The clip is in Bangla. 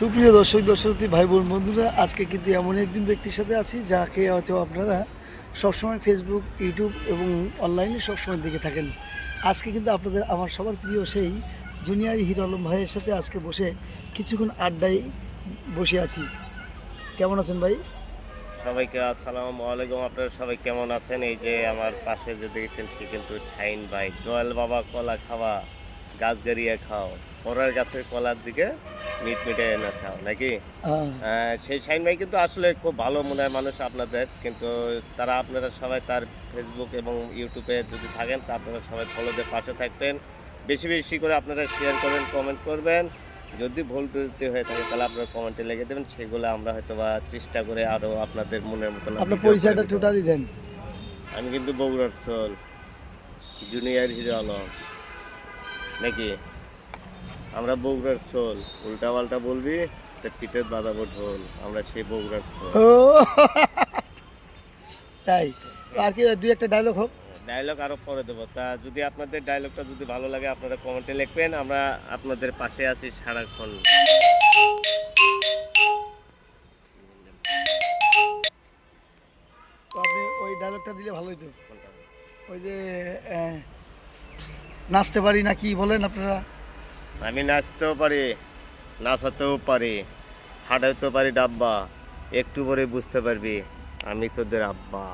সুপ্রিয় দর্শক ভাই বোন বন্ধুরা, আজকে কিন্তু এমন একজন ব্যক্তির সাথে আছি যাকে হয়তো আপনারা সবসময় ফেসবুক, ইউটিউব এবং অনলাইনে সবসময় দেখে থাকেন। আজকে কিন্তু আপনাদের আমার সবার প্রিয় সেই জুনিয়র হিরো আলম ভাইয়ের সাথে আজকে বসে কিছুক্ষণ আড্ডায় বসে আছি। কেমন আছেন ভাই? সবাইকে আসসালামু আলাইকুম। আপনারা সবাই কেমন আছেন? এই যে আমার পাশে যে দেখছেন সে কিন্তু শাইন ভাই। দয়াল বাবা কলা খাওয়া, গাছ গাড়িয়ে খাও, পরের গাছের কলার দিকে মিট মিটে না খাও, নাকি? সেই শাইন ভাই কিন্তু আসলে খুব ভালো মনের মানুষ আপনাদের, কিন্তু আপনারা সবাই তার ফেসবুক এবং ইউটিউবে যদি থাকেন তা আপনারা সবাই ফলো দিয়ে পাশে থাকবেন। বেশি বেশি করে আপনারা শেয়ার করবেন, কমেন্ট করবেন। যদি ভুল ত্রুটি হয়ে থাকে তাহলে আপনারা কমেন্টে লিখে দেবেন, সেগুলো আমরা হয়তো বা চেষ্টা করে আরও আপনাদের মনের মতন আপনার পরিচয়টা টোটা দিতেন। আমি কিন্তু বগুড়ার সোল, জুনিয়র হিরো আলম, নাকি? আমরা বগুড়ার সোল, উল্টা পাল্টা বলবি তা পিঠের বাজাবো ঢোল, আমরা সেই বগুড়ার সোল। ও তাই তো, আর কি দুই একটা ডায়লগ হোক। ডায়লগ আরও পরে দেবো। তা যদি আপনাদের ডায়লগটা যদি ভালো লাগে আপনারা কমেন্টে লিখবেন, আমরা আপনাদের পাশে আছি সারাক্ষণ। তো আপনি ওই ডায়লগটা দিলে ভালো হতো। ওই যে নাচতে পারি না কি বলেন আপনারা? আমি নাচতেও পারি, নাচাতেও পারি, ফাটাইতেও পারি ডাব্বা, একটু পরে বুঝতে পারবি আমি তোদের আব্বা।